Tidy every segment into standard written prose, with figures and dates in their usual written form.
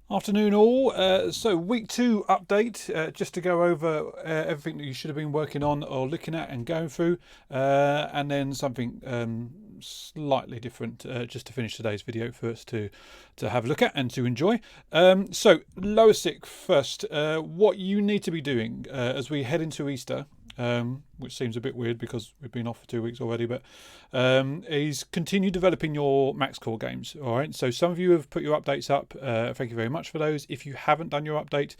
Afternoon all. So week 2 update, just to go over everything that you should have been working on or looking at and going through, and then something slightly different just to finish today's video for us to have a look at and to enjoy. So L6th first, what you need to be doing as we head into Easter, which seems a bit weird because we've been off for 2 weeks already, but is continue developing your max core games. All right, so some of you have put your updates up. Thank you very much for those. If you haven't done your update,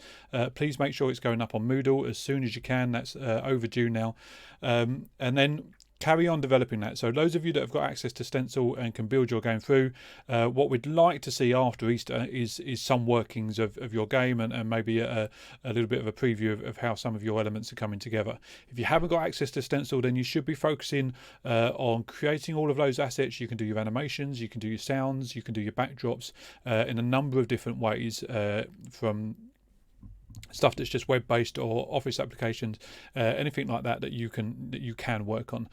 please make sure it's going up on Moodle as soon as you can. That's overdue now. And then carry on developing that. So those of you that have got access to Stencil and can build your game through, what we'd like to see after Easter is some workings of your game and maybe a little bit of a preview of how some of your elements are coming together. If you haven't got access to Stencil, then you should be focusing on creating all of those assets. You can do your animations, you can do your sounds, you can do your backdrops in a number of different ways, from stuff that's just web-based or office applications, anything like that you can work on.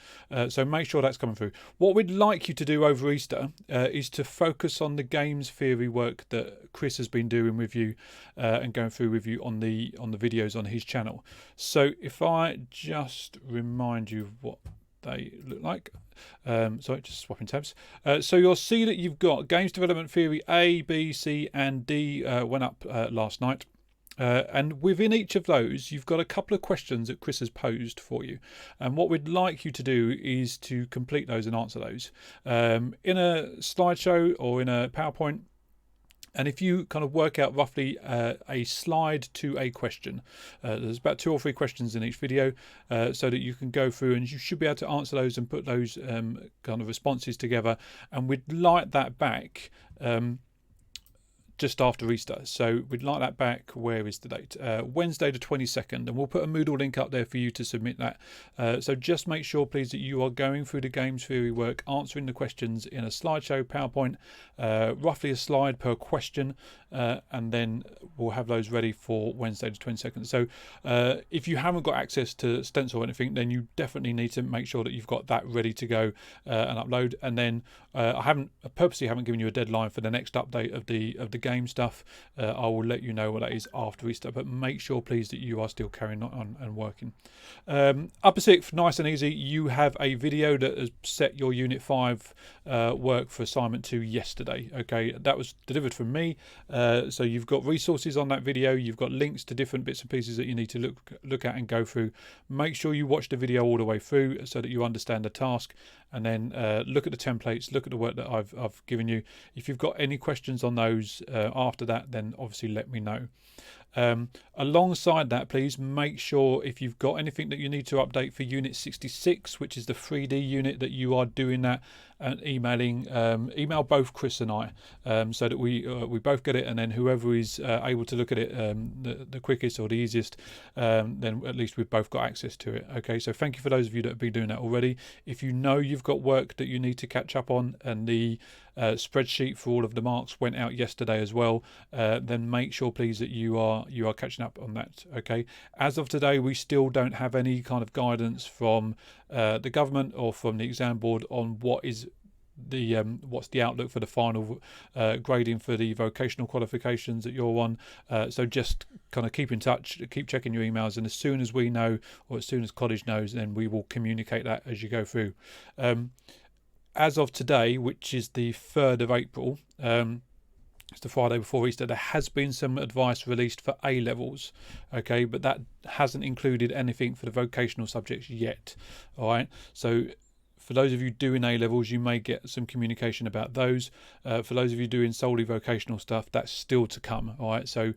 So make sure that's coming through. What we'd like you to do over Easter is to focus on the games theory work that Chris has been doing with you and going through with you on the videos on his channel. So if I just remind you of what they look like. Sorry, just swapping tabs. So you'll see that you've got games development theory A, B, C and D went up last night. And within each of those, you've got a couple of questions that Chris has posed for you. And what we'd like you to do is to complete those and answer those in a slideshow or in a PowerPoint. And if you kind of work out roughly a slide to a question, there's about 2 or 3 questions in each video, so that you can go through and you should be able to answer those and put those kind of responses together. And we'd like that back just after Easter. So we'd like that back. Where is the date? Wednesday the 22nd, and we'll put a Moodle link up there for you to submit that. So just make sure please that you are going through the games theory work, answering the questions in a slideshow, PowerPoint, roughly a slide per question, and then we'll have those ready for Wednesday the 22nd. So if you haven't got access to Stencil or anything, then you definitely need to make sure that you've got that ready to go and upload. And then I purposely haven't given you a deadline for the next update of the game stuff. I will let you know what that is after Easter, but make sure please that you are still carrying on and working. Upper 6th, nice and easy. You have a video that has set your Unit 5 work for assignment 2 yesterday. Okay, that was delivered from me. So you've got resources on that video, you've got links to different bits and pieces that you need to look at and go through. Make sure you watch the video all the way through so that you understand the task, and then look at the templates, look at the work that I've given you. If you've got any questions on those after that, then obviously let me know. Alongside that, please make sure if you've got anything that you need to update for Unit 66, which is the 3D unit, that you are doing that and email both Chris and I, so that we both get it, and then whoever is able to look at it the quickest or the easiest, then at least we've both got access to it. Okay, so thank you for those of you that have been doing that already. If you know you've got work that you need to catch up on, and the spreadsheet for all of the marks went out yesterday as well, then make sure please that you are catching up on that. Okay, as of today we still don't have any kind of guidance from the government or from the exam board on what's the outlook for the final grading for the vocational qualifications that you're on. So just kind of keep in touch, keep checking your emails, and as soon as we know, or as soon as college knows, then we will communicate that as you go through. As of today, which is the 3rd of April, it's the Friday before Easter, there has been some advice released for A levels, okay, but that hasn't included anything for the vocational subjects yet. All right, so for those of you doing A levels, you may get some communication about those. For those of you doing solely vocational stuff, that's still to come. All right, so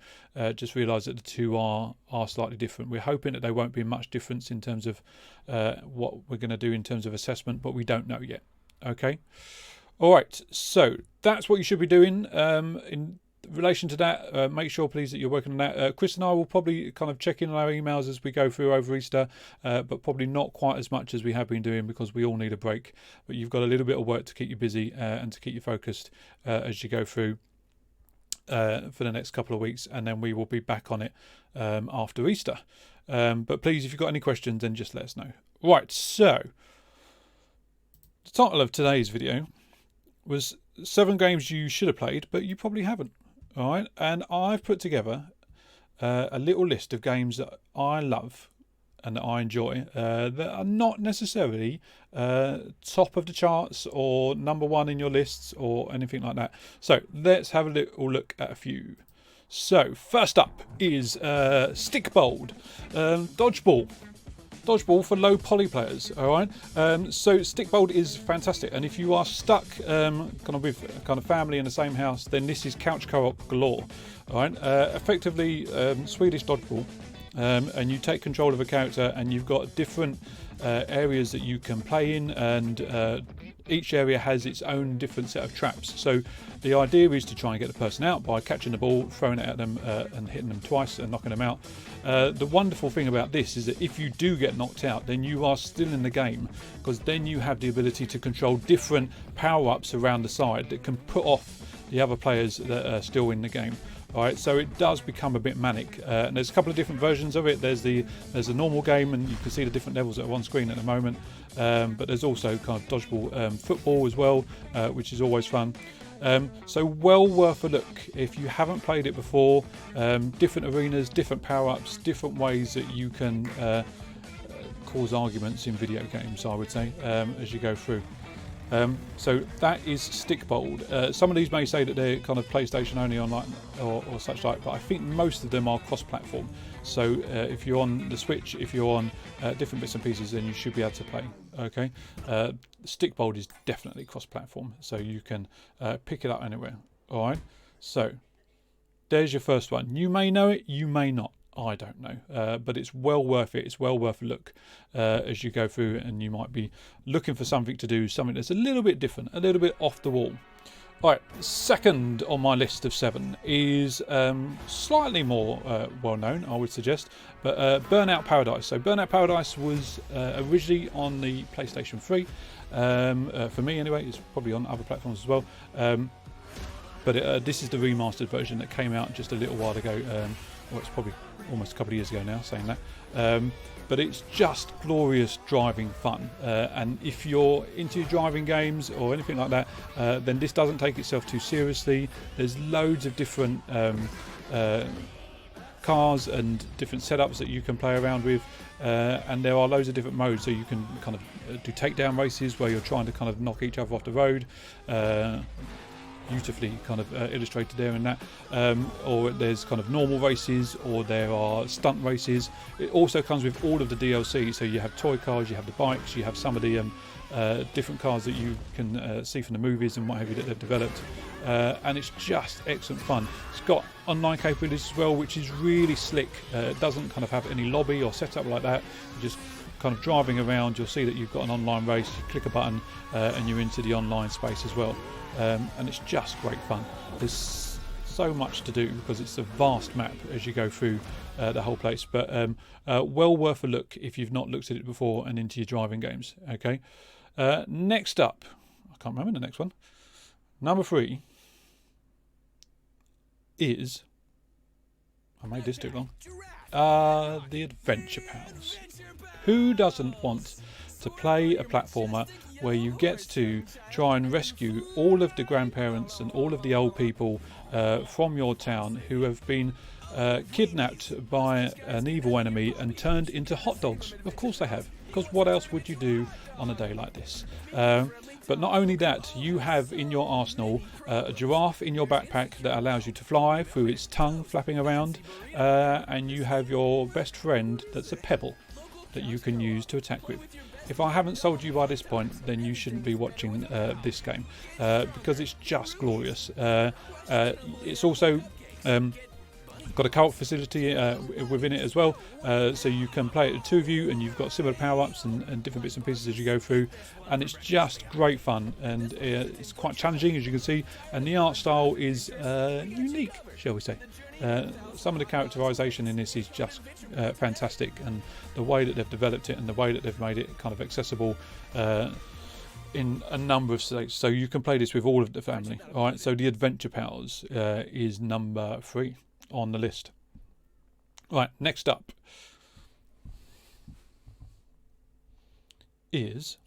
just realise that the two are slightly different. We're hoping that there won't be much difference in terms of what we're going to do in terms of assessment, but we don't know yet. Okay. All right, so that's what you should be doing in relation to that. Make sure please that you're working on that. Chris and I will probably kind of check in on our emails as we go through over Easter, but probably not quite as much as we have been doing, because we all need a break. But you've got a little bit of work to keep you busy and to keep you focused as you go through for the next couple of weeks, and then we will be back on it after Easter. But please, if you've got any questions, then just let us know. Right, so the title of today's video was 7 games you should have played, but you probably haven't. All right, and I've put together a little list of games that I love and that I enjoy that are not necessarily top of the charts or #1 in your lists or anything like that. So let's have a little look at a few. So first up is Stickbold, dodgeball. Dodgeball for low poly players. All right. So Stickbold is fantastic, and if you are stuck kind of with kind of family in the same house, then this is couch co-op galore. All right. Effectively Swedish dodgeball, and you take control of a character, and you've got different areas that you can play in, and each area has its own different set of traps. So the idea is to try and get the person out by catching the ball, throwing it at them, and hitting them twice and knocking them out. The wonderful thing about this is that if you do get knocked out, then you are still in the game, because then you have the ability to control different power-ups around the side that can put off the other players that are still in the game. All right, so it does become a bit manic, and there's a couple of different versions of it. There's the normal game, and you can see the different levels that are on screen at the moment. But there's also kind of dodgeball football as well, which is always fun. So well worth a look if you haven't played it before. Different arenas, different power-ups, different ways that you can cause arguments in video games, I would say, as you go through. So that is Stickbold. Some of these may say that they're kind of PlayStation only online or such like, but I think most of them are cross-platform. So if you're on the Switch, if you're on different bits and pieces, then you should be able to play. Okay, Stickbold is definitely cross-platform, so you can pick it up anywhere. All right, so there's your first one. You may know it, you may not. I don't know, but it's well worth it. It's well worth a look as you go through, and you might be looking for something to do, something that's a little bit different, a little bit off the wall. All right, second on my list of 7 is slightly more well known, I would suggest, but Burnout Paradise. So Burnout Paradise was originally on the PlayStation 3, for me anyway. It's probably on other platforms as well, but this is the remastered version that came out just a little while ago. Well, it's probably almost a couple of years ago now, saying that. But it's just glorious driving fun. And if you're into driving games or anything like that, then this doesn't take itself too seriously. There's loads of different cars and different setups that you can play around with. And there are loads of different modes, so you can kind of do takedown races where you're trying to kind of knock each other off the road. Beautifully kind of illustrated there in that, or there's kind of normal races, or there are stunt races. It also comes with all of the DLC, so you have toy cars, you have the bikes, you have some of the different cars that you can see from the movies and what have you that they've developed, and it's just excellent fun. It's got online capabilities as well, which is really slick. It doesn't kind of have any lobby or setup like that. You're just kind of driving around, you'll see that you've got an online race, you click a button and you're into the online space as well. And it's just great fun. There's so much to do because it's a vast map as you go through the whole place, but well worth a look if you've not looked at it before and into your driving games. Okay, next up, I can't remember the next one. Number 3 is, I made this too long, the Adventure Pals. Who doesn't want to play a platformer where you get to try and rescue all of the grandparents and all of the old people from your town who have been kidnapped by an evil enemy and turned into hot dogs? Of course they have, because what else would you do on a day like this? But not only that, you have in your arsenal a giraffe in your backpack that allows you to fly through its tongue flapping around, and you have your best friend that's a pebble that you can use to attack with. If I haven't sold you by this point, then you shouldn't be watching this game, because it's just glorious. It's also got a co-op facility within it as well, so you can play it with 2 of you, and you've got similar power-ups and different bits and pieces as you go through, and it's just great fun, and it's quite challenging, as you can see, and the art style is unique, shall we say. Some of the characterization in this is just fantastic, and the way that they've developed it and the way that they've made it kind of accessible in a number of states, so you can play this with all of the family. All right, so the Adventure Pals is number 3 on the list. Right, next up is,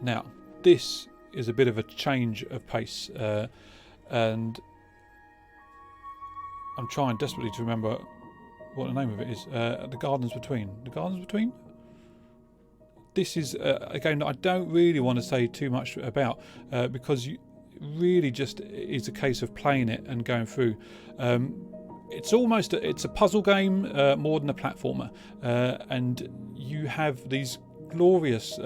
now this is a bit of a change of pace, and I'm trying desperately to remember what the name of it is. The Gardens Between. The Gardens Between? This is a game that I don't really want to say too much about, because really just is a case of playing it and going through. It's a puzzle game more than a platformer, and you have these glorious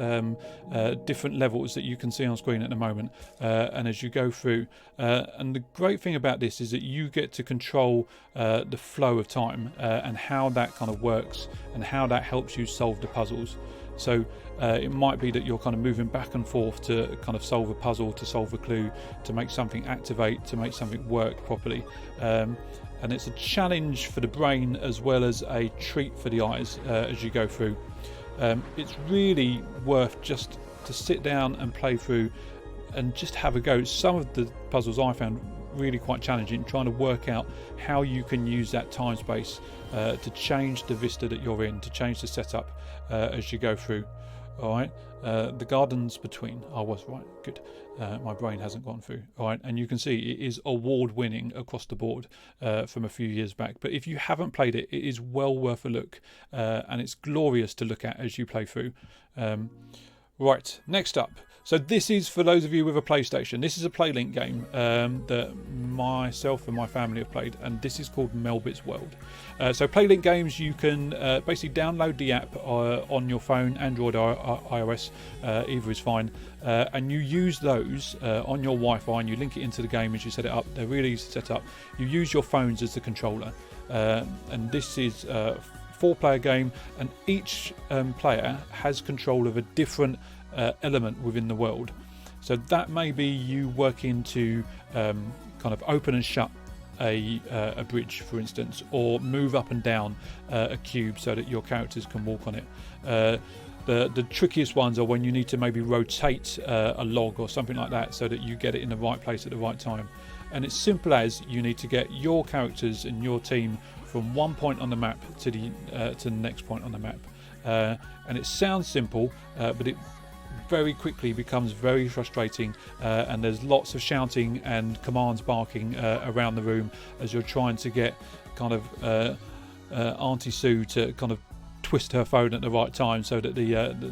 different levels that you can see on screen at the moment, and as you go through, and the great thing about this is that you get to control the flow of time, and how that kind of works and how that helps you solve the puzzles. So it might be that you're kind of moving back and forth to kind of solve a puzzle, to solve a clue, to make something activate, to make something work properly. And it's a challenge for the brain as well as a treat for the eyes as you go through. It's really worth just to sit down and play through and just have a go. Some of the puzzles I found really quite challenging, trying to work out how you can use that time space to change the vista that you're in, to change the setup as you go through. All right, the Gardens Between. I was right. Good. My brain hasn't gone through. All right, and you can see it is award-winning across the board from a few years back. But if you haven't played it, it is well worth a look, and it's glorious to look at as you play through. Right, next up. So this is for those of you with a PlayStation. This is a PlayLink game that myself and my family have played, and this is called Melbit's World. So PlayLink games, you can basically download the app on your phone, Android or iOS, either is fine, and you use those on your Wi-Fi, and you link it into the game as you set it up. They're really easy to set up. You use your phones as the controller, and this is a 4-player game, and each player has control of a different element within the world. So that may be you working to kind of open and shut a bridge, for instance, or move up and down a cube so that your characters can walk on it. The trickiest ones are when you need to maybe rotate a log or something like that so that you get it in the right place at the right time. And it's simple as you need to get your characters and your team from one point on the map to the next point on the map. And it sounds simple, but it very quickly becomes very frustrating, and there's lots of shouting and commands barking around the room as you're trying to get kind of Auntie Sue to kind of twist her phone at the right time so that the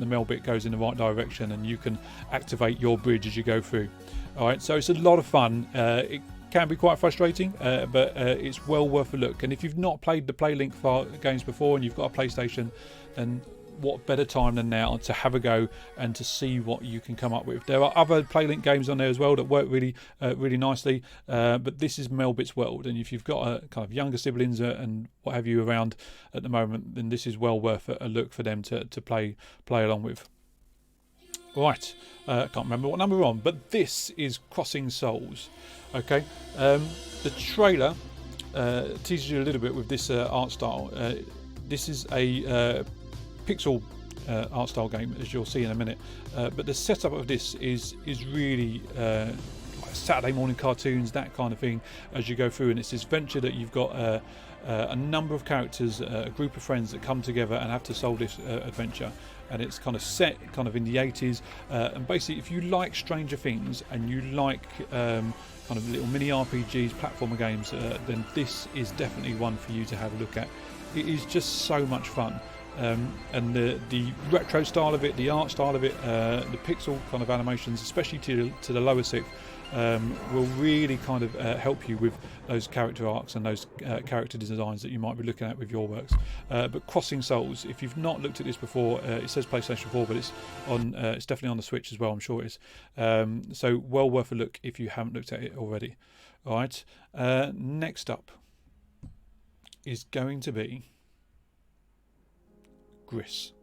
Melbit goes in the right direction and you can activate your bridge as you go through. All right, so it's a lot of fun. It can be quite frustrating, but it's well worth a look. And if you've not played the PlayLink games before and you've got a PlayStation, then what better time than now to have a go and to see what you can come up with. There are other PlayLink games on there as well that work really nicely, but this is Melbit's World, and if you've got a kind of younger siblings and what have you around at the moment, then this is well worth a look for them to play along with. Right, can't remember what number we're on, but this is Crossing Souls. Okay, the trailer teases you a little bit with this art style. This is a pixel art style game, as you'll see in a minute, but the setup of this is really like Saturday morning cartoons, that kind of thing, as you go through. And it's this venture that you've got a number of characters, a group of friends that come together and have to solve this adventure. And it's kind of set kind of in the 80s, and basically if you like Stranger Things and you like kind of little mini RPGs, platformer games, then this is definitely one for you to have a look at. It is just so much fun. And the retro style of it, the art style of it, the pixel kind of animations, especially to the lower 6th, will really kind of help you with those character arcs and those character designs that you might be looking at with your works. But Crossing Souls, if you've not looked at this before, it says PlayStation 4, but it's on. It's definitely on the Switch as well, I'm sure it is. So well worth a look if you haven't looked at it already. All right. Next up is going to be Gris.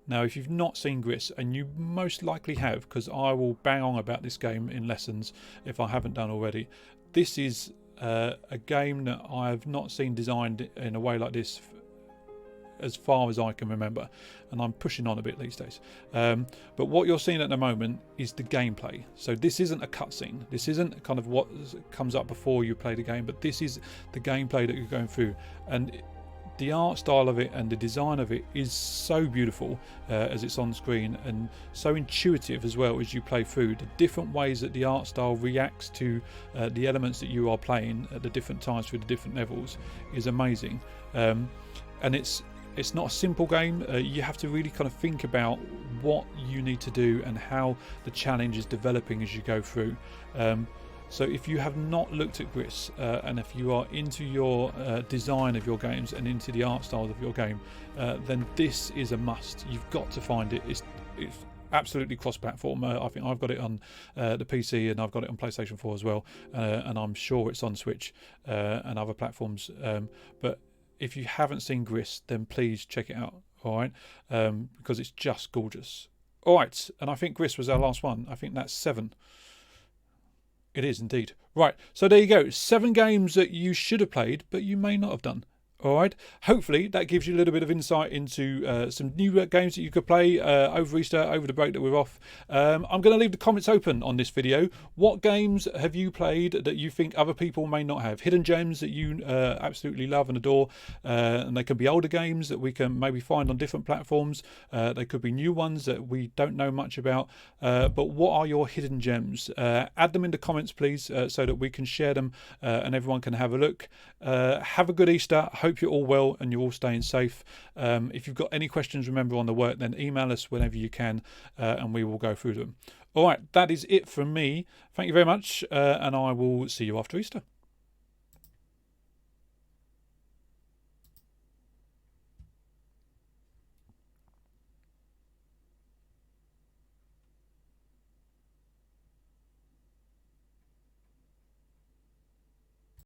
Now, if you've not seen Gris, and you most likely have, because I will bang on about this game in lessons if I haven't done already, this is a game that I have not seen designed in a way like this as far as I can remember, and I'm pushing on a bit these days. But what you're seeing at the moment is the gameplay. So this isn't a cutscene. This isn't kind of what comes up before you play the game, but this is the gameplay that you're going through. And the art style of it and the design of it is so beautiful as it's on screen, and so intuitive as well as you play through. The different ways that the art style reacts to the elements that you are playing at the different times through the different levels is amazing. And it's not a simple game. You have to really kind of think about what you need to do and how the challenge is developing as you go through. So if you have not looked at Gris, and if you are into your design of your games and into the art style of your game, then this is a must. You've got to find it. It's absolutely cross-platform. I think I've got it on the PC, and I've got it on PlayStation 4 as well, and I'm sure it's on Switch and other platforms. But if you haven't seen Gris, then please check it out, all right? Because it's just gorgeous. All right, and I think Gris was our last one. I think that's 7. It is indeed. Right, so there you go. 7 games that you should have played, but you may not have done. All right, hopefully that gives you a little bit of insight into some new games that you could play over Easter, over the break that we're off. I'm going to leave the comments open on this video. What games have you played that you think other people may not have? Hidden gems that you absolutely love and adore, and they could be older games that we can maybe find on different platforms. They could be new ones that we don't know much about, but what are your hidden gems? Add them in the comments, please, so that we can share them and everyone can have a look. Have a good Easter. Hope you're all well and you're all staying safe. If you've got any questions, remember, on the work, then email us whenever you can, and we will go through them. All right, that is it from me. Thank you very much, and I will see you after Easter.